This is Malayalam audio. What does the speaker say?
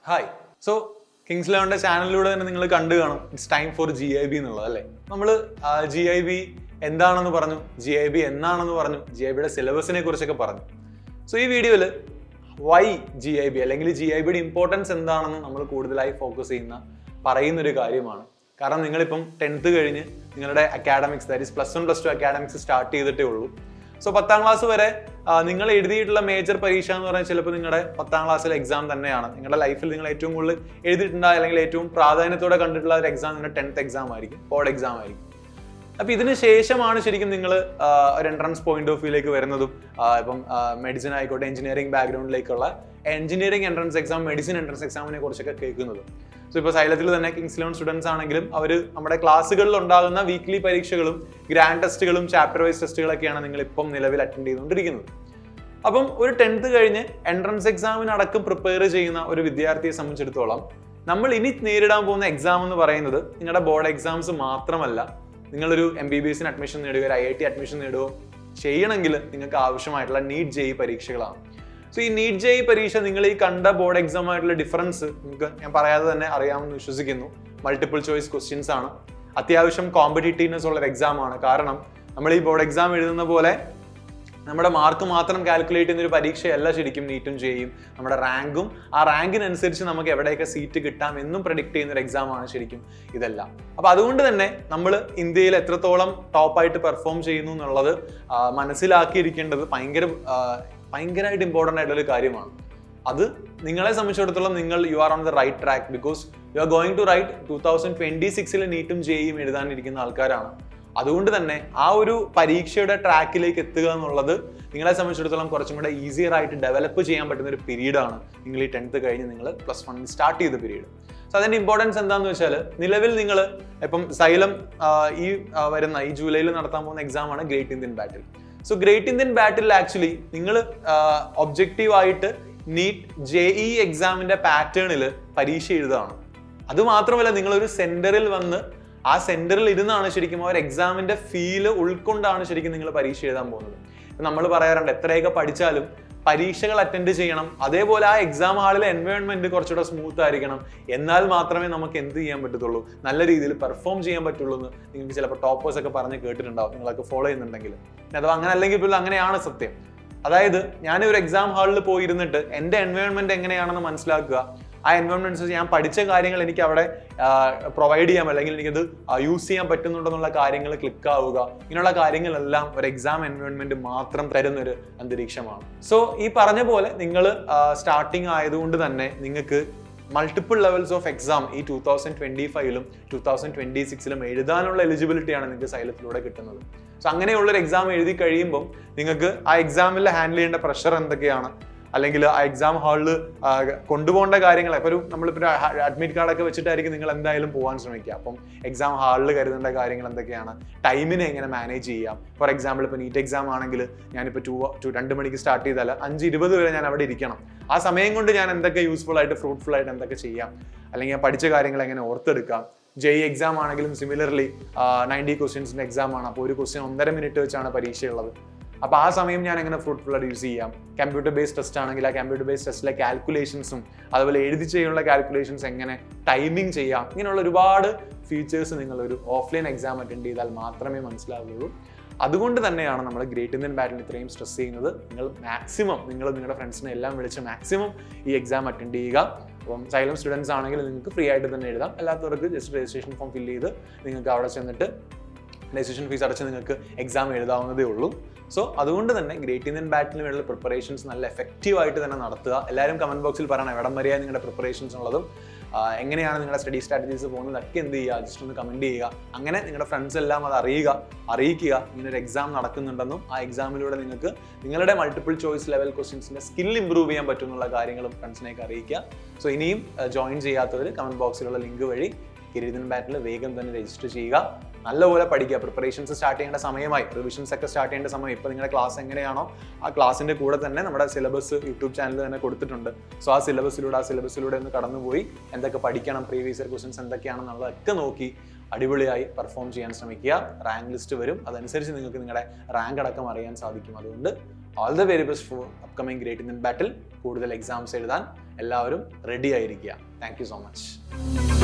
ഹായ്. സോ കിങ്സ് ലെവൻ്റെ ചാനലിലൂടെ തന്നെ നിങ്ങൾ കണ്ടു കാണും ഇറ്റ്സ് ടൈം ഫോർ GIB എന്നുള്ളത് അല്ലേ. നമ്മൾ GIB എന്താണെന്ന് പറഞ്ഞു, GIB എന്നാണെന്ന് പറഞ്ഞു, GIBയുടെ സിലബസിനെ കുറിച്ചൊക്കെ പറഞ്ഞു. സോ ഈ വീഡിയോയിൽ വൈ GIB അല്ലെങ്കിൽ GIBയുടെ ഇമ്പോർട്ടൻസ് എന്താണെന്ന് നമ്മൾ കൂടുതലായി ഫോക്കസ് പറയുന്നൊരു കാര്യമാണ്. കാരണം നിങ്ങളിപ്പം 10th കഴിഞ്ഞ് നിങ്ങളുടെ academics that is +1 +2 academics start ചെയ്തിട്ടേ ഉള്ളൂ. സോ 10th ക്ലാസ് വരെ നിങ്ങൾ എഴുതിയിട്ടുള്ള മേജർ പരീക്ഷ എന്ന് പറഞ്ഞാൽ ചിലപ്പോൾ നിങ്ങളുടെ 10th ക്ലാസ്സിലെ എക്സാം തന്നെയാണ്. നിങ്ങളുടെ ലൈഫിൽ നിങ്ങൾ ഏറ്റവും കൂടുതൽ എഴുതിയിട്ടുണ്ടായ അല്ലെങ്കിൽ ഏറ്റവും പ്രാധാന്യത്തോടെ കണ്ടിട്ടുള്ള ഒരു എക്സാം നിങ്ങളുടെ 10th എക്സാം ആയിരിക്കും, ബോർഡ് എക്സാം ആയിരിക്കും. അപ്പൊ ഇതിന് ശേഷമാണ് ശരിക്കും നിങ്ങൾ ഒരു എൻട്രൻസ് പോയിന്റ് ഓഫ് വ്യൂയിലേക്ക് വരുന്നതും. ഇപ്പം മെഡിസിൻ ആയിക്കോട്ടെ, എഞ്ചിനീയറിംഗ് ബാക്ക്ഗ്രൗണ്ടിലേക്കുള്ള engineering entrance exam, medicine entrance എക്സാമിനെ കുറിച്ചൊക്കെ കേൾക്കുന്നത്. സോ ഇപ്പോൾ സൈലത്തിൽ തന്നെ കിങ്സ് ലെവൻ സ്റ്റുഡൻസ് ആണെങ്കിലും അവർ നമ്മുടെ ക്ലാസ്സുകളിൽ ഉണ്ടാകുന്ന വീക്ക്ലി പരീക്ഷകളും ഗ്രാൻഡ് ടെസ്റ്റുകളും ചാപ്റ്റർ വൈസ് ടെസ്റ്റുകളൊക്കെയാണ് നിങ്ങൾ ഇപ്പം നിലവിൽ അറ്റൻഡ് ചെയ്തുകൊണ്ടിരിക്കുന്നത്. അപ്പം ഒരു 10th കഴിഞ്ഞ് എൻട്രൻസ് എക്സാമിനടക്കം പ്രിപ്പയർ ചെയ്യുന്ന ഒരു വിദ്യാർത്ഥിയെ സംബന്ധിച്ചിടത്തോളം നമ്മൾ ഇനി നേരിടാൻ പോകുന്ന എക്സാം എന്ന് പറയുന്നത് നിങ്ങളുടെ ബോർഡ് എക്സാംസ് മാത്രമല്ല. നിങ്ങളൊരു MBBS അഡ്മിഷൻ നേടുക, ഒരു IIT അഡ്മിഷൻ നേടുകയോ ചെയ്യണമെങ്കിൽ നിങ്ങൾക്ക് ആവശ്യമായിട്ടുള്ള NEET JEE പരീക്ഷകളാണ്. സോ ഈ NEET JEE പരീക്ഷ നിങ്ങൾ ഈ കണ്ട ബോർഡ് എക്സാം ആയിട്ടുള്ള ഡിഫറൻസ് നിങ്ങൾക്ക് ഞാൻ പറയാതെ തന്നെ അറിയാമെന്ന് വിശ്വസിക്കുന്നു. മൾട്ടിപ്പിൾ ചോയ്സ് ക്വസ്റ്റ്യൻസ് ആണ്, അത്യാവശ്യം കോമ്പറ്റീറ്റീവ്നെസ് ഉള്ള ഒരു എക്സാം ആണ്. കാരണം നമ്മൾ ഈ ബോർഡ് എക്സാം എഴുതുന്ന പോലെ നമ്മുടെ മാർക്ക് മാത്രം കാൽക്കുലേറ്റ് ചെയ്യുന്ന ഒരു പരീക്ഷയല്ല ശരിക്കും നീറ്റും JEEയും. നമ്മുടെ റാങ്കും ആ റാങ്കിനനുസരിച്ച് നമുക്ക് എവിടെയൊക്കെ സീറ്റ് കിട്ടാം എന്നും പ്രഡിക്റ്റ് ചെയ്യുന്ന ഒരു എക്സാം ആണ് ശരിക്കും ഇതെല്ലാം. അപ്പൊ അതുകൊണ്ട് തന്നെ നമ്മൾ ഇന്ത്യയിൽ എത്രത്തോളം ടോപ്പായിട്ട് പെർഫോം ചെയ്യുന്നു എന്നുള്ളത് മനസ്സിലാക്കിയിരിക്കേണ്ടത് ഭയങ്കരമായിട്ട് ഇമ്പോർട്ടൻ്റ് ആയിട്ടുള്ള ഒരു കാര്യമാണ്. അത് നിങ്ങളെ സംബന്ധിച്ചിടത്തോളം you are on the right track because you are going to write 2026 നീറ്റും JEEയും എഴുതാനിരിക്കുന്ന ആൾക്കാരാണ്. അതുകൊണ്ട് തന്നെ ആ ഒരു പരീക്ഷയുടെ ട്രാക്കിലേക്ക് എത്തുക എന്നുള്ളത് നിങ്ങളെ സംബന്ധിച്ചിടത്തോളം കുറച്ചും കൂടെ ഈസിയർ ആയിട്ട് ഡെവലപ്പ് ചെയ്യാൻ പറ്റുന്ന ഒരു പീരീഡാണ് നിങ്ങൾ ഈ 10th കഴിഞ്ഞ് നിങ്ങൾ +1 സ്റ്റാർട്ട് ചെയ്ത പീരീഡ്. സോ അതിന്റെ ഇമ്പോർട്ടൻസ് എന്താണെന്ന് വെച്ചാൽ നിലവിൽ നിങ്ങൾ ഇപ്പം സൈലം വരുന്ന ഈ ജൂലൈയിൽ നടത്താൻ പോകുന്ന എക്സാമാണ് great Indian battle. So great Indian battle actually നിങ്ങൾ ഒബ്ജക്റ്റീവ് ആയിട്ട് NEET JEE എക്സാമിന്റെ പാറ്റേണിൽ പരീക്ഷ എഴുതുകയാണ്. അതുമാത്രമല്ല നിങ്ങളൊരു സെന്ററിൽ വന്ന് ആ സെന്ററിൽ ഇരുന്നാണ് ശരിക്കും ആ ഒരു എക്സാമിന്റെ ഫീല് ഉൾക്കൊണ്ടാണ് ശരിക്കും നിങ്ങൾ പരീക്ഷ എഴുതാൻ പോകുന്നത്. നമ്മൾ പറയാറുണ്ട് എത്രയൊക്കെ പഠിച്ചാലും പരീക്ഷകൾ അറ്റൻഡ് ചെയ്യണം, അതേപോലെ ആ എക്സാം ഹാളിലെ എൻവയോൺമെന്റ് കുറച്ചുകൂടെ സ്മൂത്ത് ആയിരിക്കണം. എന്നാൽ മാത്രമേ നമുക്ക് എന്ത് ചെയ്യാൻ പറ്റത്തുള്ളൂ, നല്ല രീതിയിൽ പെർഫോം ചെയ്യാൻ പറ്റുള്ളൂ എന്ന് നിങ്ങൾക്ക് ചിലപ്പോൾ ടോപ്പേഴ്സ് ഒക്കെ പറഞ്ഞ് കേട്ടിട്ടുണ്ടാവും, നിങ്ങളൊക്കെ ഫോളോ ചെയ്യുന്നുണ്ടെങ്കിൽ. അഥവാ അങ്ങനെ അല്ലെങ്കിൽ പോലും അങ്ങനെയാണ് സത്യം. അതായത് ഞാൻ ഒരു എക്സാം ഹാളിൽ പോയിരുന്നിട്ട് എൻ്റെ എൻവയോൺമെന്റ് എങ്ങനെയാണെന്ന് മനസ്സിലാക്കുക, ആ എൻവയോൺമെന്റ് ഞാൻ പഠിച്ച കാര്യങ്ങൾ എനിക്ക് അവിടെ പ്രൊവൈഡ് ചെയ്യാം, അല്ലെങ്കിൽ എനിക്കത് യൂസ് ചെയ്യാൻ പറ്റുന്നുണ്ടെന്നുള്ള കാര്യങ്ങൾ ക്ലിക്ക് ആവുക, ഇങ്ങനെയുള്ള കാര്യങ്ങളെല്ലാം ഒരു എക്സാം എൻവയോൺമെന്റ് മാത്രം തരുന്നൊരു അന്തരീക്ഷമാണ്. സോ ഈ പറഞ്ഞ പോലെ നിങ്ങൾ സ്റ്റാർട്ടിങ് ആയതുകൊണ്ട് തന്നെ നിങ്ങൾക്ക് മൾട്ടിപ്പിൾ ലെവൽസ് ഓഫ് എക്സാം ഈ 2025ലും 2026ലും എഴുതാനുള്ള എലിജിബിലിറ്റിയാണ് നിങ്ങൾക്ക് സൈലത്തിലൂടെ കിട്ടുന്നത്. സോ അങ്ങനെയുള്ളൊരു എക്സാം എഴുതി കഴിയുമ്പോൾ നിങ്ങൾക്ക് ആ എക്സാമിൽ ഹാൻഡിൽ ചെയ്യേണ്ട പ്രഷർ എന്തൊക്കെയാണ്, അല്ലെങ്കിൽ ആ എക്സാം ഹാളിൽ കൊണ്ടുപോകേണ്ട കാര്യങ്ങൾ, ഇപ്പോൾ നമ്മളിപ്പോൾ അഡ്മിറ്റ് കാർഡൊക്കെ വെച്ചിട്ടായിരിക്കും നിങ്ങൾ എന്തായാലും പോകാൻ ശ്രമിക്കുക. അപ്പം എക്സാം ഹാളിൽ കരുതേണ്ട കാര്യങ്ങൾ എന്തൊക്കെയാണ്, ടൈമിനെ എങ്ങനെ മാനേജ് ചെയ്യാം. ഫോർ എക്സാമ്പിൾ ഇപ്പോൾ NEET എക്സാം ആണെങ്കിൽ ഞാനിപ്പോൾ 2 മണിക്ക് സ്റ്റാർട്ട് ചെയ്താൽ 5:20 വരെ ഞാൻ അവിടെ ഇരിക്കണം. ആ സമയം കൊണ്ട് ഞാൻ എന്തൊക്കെ യൂസ്ഫുൾ ആയിട്ട് ഫ്രൂട്ട്ഫുൾ ആയിട്ട് എന്തൊക്കെ ചെയ്യാം, അല്ലെങ്കിൽ ഞാൻ പഠിച്ച കാര്യങ്ങൾ എങ്ങനെ ഓർത്തെടുക്കാം. JEE എക്സാം ആണെങ്കിലും സിമിലർലി 90 ക്വസ്റ്റ്യൻസിന്റെ എക്സാം ആണ്. അപ്പോൾ ഒരു ക്വസ്റ്റ്യൻ 1.5 മിനിറ്റ് വെച്ചാണ് പരീക്ഷയുള്ളത്. അപ്പോൾ ആ സമയം ഞാൻ എങ്ങനെ ഫ്രൂട്ട്ഫുൾ ആയിട്ട് യൂസ് ചെയ്യാം. കമ്പ്യൂട്ടർ ബേസ്ഡ് ടെസ്റ്റ് ആണെങ്കിൽ ആ കമ്പ്യൂട്ടർ ബേസ്ഡ് ടെസ്റ്റിലെ കാൽക്കുലേഷൻസും അതുപോലെ എഴുതി ചെയ്യാനുള്ള കാൽക്കുലേഷൻസ് എങ്ങനെ ടൈമിംഗ് ചെയ്യാം, ഇങ്ങനെയുള്ള ഒരുപാട് ഫീച്ചേഴ്സ് നിങ്ങൾ ഒരു ഓഫ്ലൈൻ എക്സാം അറ്റൻഡ് ചെയ്താൽ മാത്രമേ മനസ്സിലാവുകയുള്ളൂ. അതുകൊണ്ട് തന്നെയാണ് നമ്മൾ ഗ്രേറ്റ് ഇന്ത്യൻ ബാറ്റിൽ ഇത്രയും സ്ട്രെസ് ചെയ്യുന്നത്. നിങ്ങൾ മാക്സിമം നിങ്ങളുടെ ഫ്രണ്ട്സിനെ എല്ലാം വിളിച്ച് മാക്സിമം ഈ എക്സാം അറ്റൻഡ് ചെയ്യുക. അപ്പം സൈലം സ്റ്റുഡൻസ് ആണെങ്കിൽ നിങ്ങൾക്ക് ഫ്രീ ആയിട്ട് തന്നെ എഴുതാം. അല്ലാത്തവർക്ക് ജസ്റ്റ് രജിസ്ട്രേഷൻ ഫോം ഫില്ല് ചെയ്ത് നിങ്ങൾക്ക് അവിടെ ചെന്നിട്ട് രജിസ്ട്രേഷൻ ഫീസ് അടച്ച് നിങ്ങൾക്ക് എക്സാം എഴുതാവുന്നതേ ഉള്ളൂ. സോ അതുകൊണ്ട് തന്നെ ഗ്രേറ്റ് ഇന്ത്യൻ ബാറ്റിന് വേണ്ടിയുള്ള പ്രിപ്പറേഷൻസ് നല്ല എഫക്റ്റീവ് ആയിട്ട് തന്നെ നടത്തുക. എല്ലാവരും കമന്റ് ബോക്സിൽ പറയണം എവിടം വരെയാണ് നിങ്ങളുടെ പ്രിപ്പറേഷൻസ് ഉള്ളതും, എങ്ങനെയാണ് നിങ്ങളുടെ സ്റ്റഡി സ്ട്രാറ്റജീസ് പോകുന്നത്, ഒക്കെ എന്ത് ചെയ്യുക, ജസ്റ്റ് ഒന്ന് കമന്റ് ചെയ്യുക. അങ്ങനെ നിങ്ങളുടെ ഫ്രണ്ട്സ് എല്ലാം അത് അറിയിക്കുക ഇങ്ങനൊരു എക്സാം നടക്കുന്നുണ്ടെന്നും ആ എക്സാമിലൂടെ നിങ്ങൾക്ക് നിങ്ങളുടെ മൾട്ടിപ്പിൾ ചോയ്സ് ലെവൽ ക്വസ്റ്റ്യൻസിന്റെ സ്കിൽ ഇംപ്രൂവ് ചെയ്യാൻ പറ്റുന്നുള്ള കാര്യങ്ങളും ഫ്രണ്ട്സിനേക്ക് അറിയിക്കുക. സോ ഇനിയും ജോയിൻ ചെയ്യാത്തവർ കമന്റ് ബോക്സിലുള്ള ലിങ്ക് വഴി ഗ്രേറ്റ് ഇന്ത്യൻ ബാറ്റിൽ വേഗം തന്നെ രജിസ്റ്റർ ചെയ്യുക. നല്ലപോലെ പഠിക്കുക. പ്രിപ്പറേഷൻസ് സ്റ്റാർട്ട് ചെയ്യേണ്ട സമയമായി, റിവിഷൻസ് ഒക്കെ സ്റ്റാർട്ട് ചെയ്യേണ്ട സമയം. ഇപ്പോൾ നിങ്ങളുടെ ക്ലാസ് എങ്ങനെയാണോ ആ ക്ലാസ്സിന്റെ കൂടെ തന്നെ നമ്മുടെ സിലബസ് യൂട്യൂബ് ചാനലിൽ തന്നെ കൊടുത്തിട്ടുണ്ട്. സോ ആ സിലബസിലൂടെ ഒന്ന് കടന്നുപോയി എന്തൊക്കെ പഠിക്കണം, പ്രീവിയസ് ഇയർ ക്വസ്റ്റൻസ് എന്തൊക്കെയാണെന്നുള്ളതൊക്കെ നോക്കി അടിപൊളിയായി പെർഫോം ചെയ്യാൻ ശ്രമിക്കുക. റാങ്ക് ലിസ്റ്റ് വരും, അതനുസരിച്ച് നിങ്ങൾക്ക് നിങ്ങളുടെ റാങ്ക് അടക്കം അറിയാൻ സാധിക്കും. അതുകൊണ്ട് all the very best for upcoming great Indian ബാറ്റിൽ. കൂടുതൽ എക്സാംസ് എഴുതാൻ എല്ലാവരും റെഡി ആയിരിക്കുക. Thank you so much.